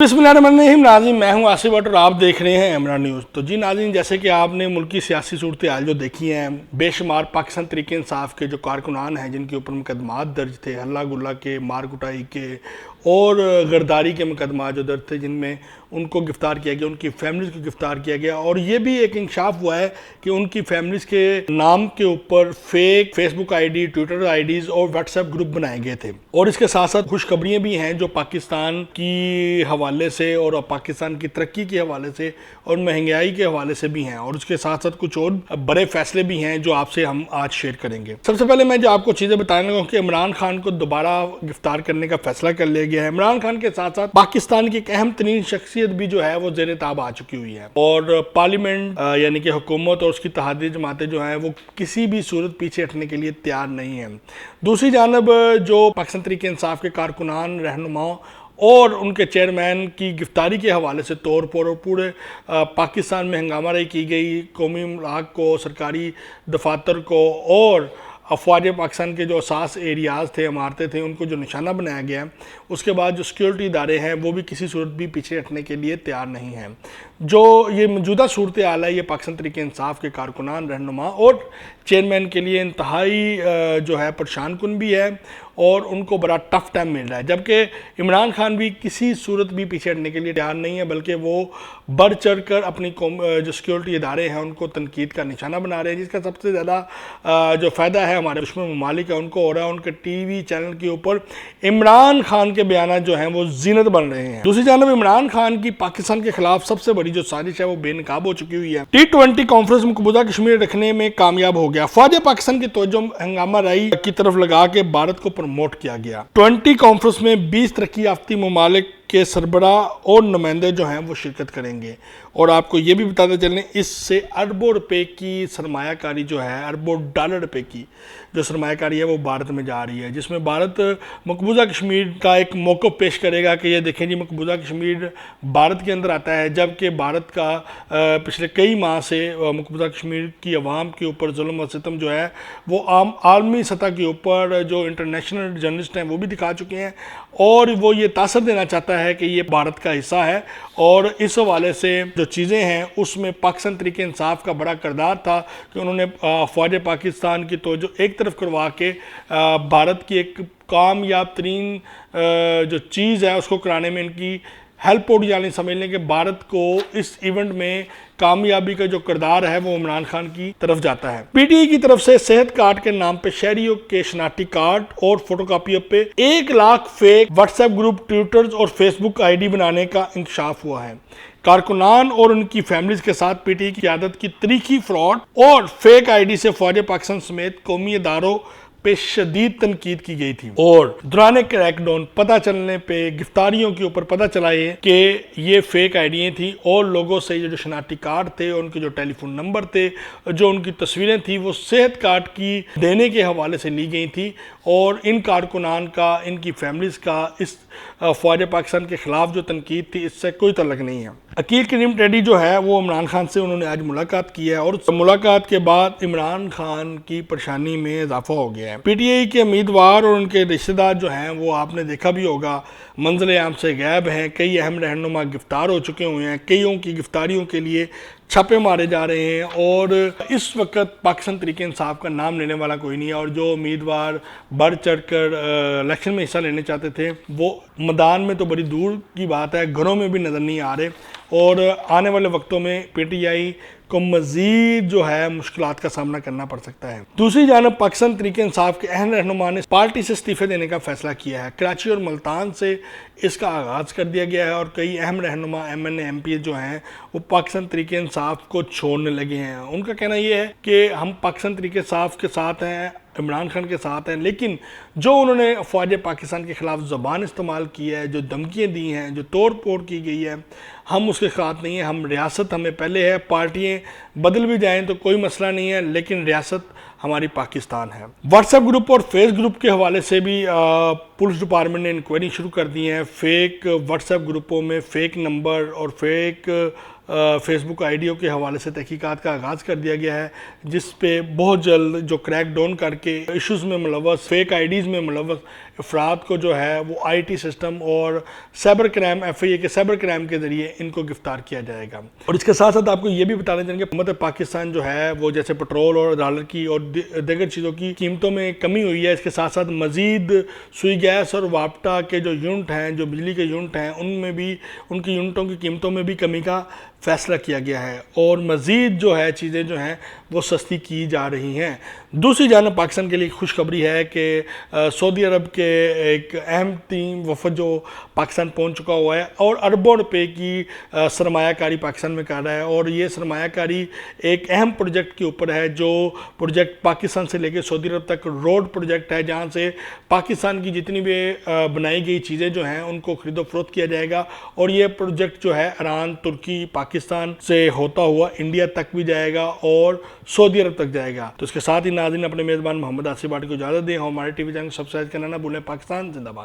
बिस्मिल्लाहिर्रहमानिर्रहीम। नाज़रीन, मैं हूं आसिफ भट्ट और आप देख रहे हैं एमरान न्यूज़। तो जी नाज़रीन, जैसे कि आपने मुल्की सियासी सूरत हाल जो देखी हैं, बेशुमार पाकिस्तान तहरीक इंसाफ के जो कारकुनान हैं जिनके ऊपर मुकदमात दर्ज थे, हल्ला गुल्ला के, मार कुटाई के और गरदारी के मुकदमा जो दर्ज थे, जिनमें उनको गिरफ्तार किया गया, उनकी फैमिलीज़ को गिरफ्तार किया गया। और ये भी एक इंकशाफ हुआ है कि उनकी फैमिलीज़ के नाम के ऊपर fake Facebook ID, Twitter IDs और व्हाट्सएप ग्रुप बनाए गए थे। और इसके साथ साथ खुशखबरियाँ भी हैं जो पाकिस्तान की हवाले से और पाकिस्तान की तरक्की के हवाले से और महंगाई के हवाले से भी हैं। और उसके साथ साथ कुछ और बड़े फैसले भी हैं जो आपसे हम आज शेयर करेंगे। सबसे पहले मैं जो आपको चीज़ें बताने लगा कि इमरान खान को दोबारा गिरफ्तार करने का फैसला कर लिया गया है। इमरान खान के साथ साथ पाकिस्तान की एक अहम तरीन शख्सियत भी जो है वो ज़ेर ताब आ चुकी हुई है। और पार्लियामेंट यानी कि हुकूमत और उसकी इत्तेहादी जमातें जो हैं वो किसी भी सूरत पीछे हटने के लिए तैयार नहीं है। दूसरी जानब जो पाकिस्तान तहरीक इंसाफ के कारकुनान, रहनुमाओं और उनके चेयरमैन की गिरफ्तारी के हवाले से तौर पर और पूरे पाकिस्तान में हंगामा की गई, कौमी इमलाक को, सरकारी दफातर को और अफवाज पाकिस्तान के जो असास एरियाज़ थे, इमारतें थे, उनको जो निशाना बनाया गया है, उसके बाद जो सिक्योरिटी इदारे हैं वो भी किसी सूरत भी पीछे हटने के लिए तैयार नहीं हैं। जो ये मौजूदा सूरत हाल है, ये पाकिस्तान तहरीक इंसाफ के कारकुनान, रहनुमा और चेयरमैन के लिए इंतहाई जो है परेशान कुन भी है और उनको बड़ा टफ टाइम मिल रहा है। जबकि इमरान खान भी किसी सूरत भी पीछे हटने के लिए तैयार नहीं है, बल्कि वो बढ़ चढ़ कर अपनी जो सिक्योरिटी इदारे हैं उनको तनकीद का निशाना बना रहे हैं। जिसका सबसे ज़्यादा जो फ़ायदा है हमारे दुश्मन ममालिक है उनको हो रहा है। उनके टीवी चैनल के ऊपर इमरान खान के बयान जो हैं वो जीनत बन रहे हैं। दूसरी जानब इमरान खान की पाकिस्तान के खिलाफ सबसे बड़ी जो साजिश है वो बेनकाब हो चुकी हुई है। T20 कॉन्फ्रेंस मकबूजा कश्मीर रखने में कामयाब हो गया। फौज पाकिस्तान की तवज्जो हंगामा राई की तरफ लगा के भारत को प्रमोट किया गया। 20 कॉन्फ्रेंस में 20 तरक्की याफ्ती ममालिक के सरबरा और नुमाइंदे जो हैं वो शिरकत करेंगे। और आपको ये भी बताते चलें, इससे अरबों रुपए की सरमायाकारी जो है, अरबों डॉलर रुपए की जो सरमायाकारी है वो भारत में जा रही है, जिसमें भारत मकबूजा कश्मीर का एक मौक़िफ़ पेश करेगा कि ये देखें जी, मकबूजा कश्मीर भारत के अंदर आता है। जबकि भारत का पिछले कई माह से मकबूजा कश्मीर की अवाम के ऊपर जुल्म और सितम जो है वो आलमी सतह के ऊपर जो इंटरनेशनल जर्नलिस्ट हैं वो भी दिखा चुके हैं। और वो ये तासर देना चाहता है कि ये भारत का हिस्सा है। और इस हवाले से जो चीज़ें हैं उसमें पाकिस्तान तहरीक इंसाफ का बड़ा किरदार था कि उन्होंने फ़ौज पाकिस्तान की तवज्जो एक तरफ करवा के भारत की एक कामयाब तरीन जो चीज़ है उसको कराने में इनकी हेल्प उठ जानी, समझ लें कि भारत को इस इवेंट में कामयाबी का जो किरदार है वो इमरान खान की तरफ जाता है। पीटीआई की तरफ से सेहत कार्ड के नाम पे शहरियों के शनाख्ती कार्ड और फोटोकॉपियों पे 1 lakh fake WhatsApp group, Twitter और फेसबुक आईडी बनाने का इंकशाफ हुआ है। कारकुनान और उनकी फैमिलीज के साथ पीटीआई की क़यादत की तरीकी फ्रॉड और फेक आईडी से फौज पाकिस्तान समेत कौमी इदारों पे शदीद तनकीद की गई थी। और दौरान क्रैकडाउन पता चलने पे गिरफ्तारियों के ऊपर पता चला है कि ये फेक आईडियाँ थी और लोगों से जो शनाख्ती कार्ड थे, उनके जो टेलीफोन नंबर थे, जो उनकी तस्वीरें थी वो सेहत कार्ड की देने के हवाले से ली गई थी। और इन कारकुनान का, इनकी फैमिलीज़ का इस फ़ौज पाकिस्तान के ख़िलाफ़ जो तनकीद थी इससे कोई तल्लुक़ नहीं है। अकील करीम टेडी जो है वो इमरान खान से उन्होंने आज मुलाकात की है और मुलाकात के बाद इमरान खान की परेशानी में इजाफा हो गया है। पीटीआई के उम्मीदवार और उनके रिश्तेदार जो हैं वो आपने देखा भी होगा मंज़िल आम से गायब हैं। कई अहम रहनुमा गिरफ्तार हो चुके हुए हैं, कईयों की गिरफ्तारियों के लिए छापे मारे जा रहे हैं। और इस वक्त पाकिस्तान तहरीक इंसाफ का नाम लेने वाला कोई नहीं है। और जो उम्मीदवार बढ़ चढ़ कर इलेक्शन में हिस्सा लेने चाहते थे वो मैदान में तो बड़ी दूर की बात है, घरों में भी नज़र नहीं आ रहे। और आने वाले वक्तों में पीटीआई को मज़ीद जो है मुश्किलात का सामना करना पड़ सकता है। दूसरी जानब पाकिस्तान तहरीक इंसाफ के अहम रहनुमा ने पार्टी से इस्तीफे देने का फैसला किया है। कराची और मुल्तान से इसका आगाज़ कर दिया गया है और कई अहम रहनुमा MNA MP जो हैं वो पाकिस्तान तहरीक इंसाफ को छोड़ने लगे हैं। उनका कहना यह है कि हम पाकिस्तान तहरीक इंसाफ के साथ हैं, इमरान खान के साथ हैं, लेकिन जो उन्होंने फ़ौज पाकिस्तान के ख़िलाफ़ ज़बान इस्तेमाल की है, जो धमकियाँ दी हैं, जो तोड़ फोड़ की गई है, ہم اس کے خلاف نہیں ہیں. ہم ریاست ہمیں پہلے ہے, پارٹیاں بدل بھی جائیں تو کوئی مسئلہ نہیں ہے, لیکن ریاست ہماری پاکستان ہے. واٹس ایپ گروپ اور فیس گروپ کے حوالے سے بھی پولیس ڈپارٹمنٹ نے انکوائری شروع کر دی ہیں. فیک واٹس ایپ گروپوں میں فیک نمبر اور فیک فیس بک آئی ڈیوں کے حوالے سے تحقیقات کا آغاز کر دیا گیا ہے, جس پہ بہت جلد جو کریک ڈاؤن کر کے ایشوز میں ملوث, فیک آئی ڈیز میں ملوث افراد کو جو ہے وہ آئی ٹی سسٹم اور سائبر کرائم ایف آئی اے کے سائبر کرائم کے ذریعے ان کو گرفتار کیا جائے گا. اور اس کے ساتھ ساتھ آپ کو یہ بھی بتانا چاہیں گے حکومت پاکستان جو ہے وہ جیسے پٹرول اور ڈالر کی اور دیگر چیزوں کی قیمتوں میں کمی ہوئی ہے, اس کے ساتھ ساتھ مزید سوئی گیس اور وابٹا کے جو یونٹ ہیں, جو بجلی کے یونٹ ہیں, ان میں بھی ان کی یونٹوں کی قیمتوں میں بھی کمی کا فیصلہ کیا گیا ہے اور مزید جو ہے چیزیں جو ہیں وہ سستی کی جا رہی ہیں. دوسری جانب پاکستان کے لیے خوشخبری ہے کہ سعودی عرب کے ایک اہم ٹیم وفد جو پاکستان پہنچ چکا ہوا ہے اور اربوں روپے کی سرمایہ کاری پاکستان میں کر رہا ہے, اور یہ سرمایہ کاری ایک اہم پروجیکٹ کے اوپر ہے, جو پروجیکٹ پاکستان سے لے کے سعودی عرب تک روڈ پروجیکٹ ہے, جہاں سے پاکستان کی جتنی بھی بنائی گئی چیزیں جو ہیں ان کو خرید و فروخت کیا جائے گا, اور یہ پروجیکٹ جو ہے ایران, ترکی, پاکستان سے ہوتا ہوا انڈیا تک بھی جائے گا اور سعودی عرب تک جائے گا. تو اس کے ساتھ ہی ناظرین اپنے میزبان محمد آصف بھاٹی کو اجازت دیں. ہمارے ٹی وی چینل سبسکرائب کرنا نہ بھولیں. پاکستان زندہ باد.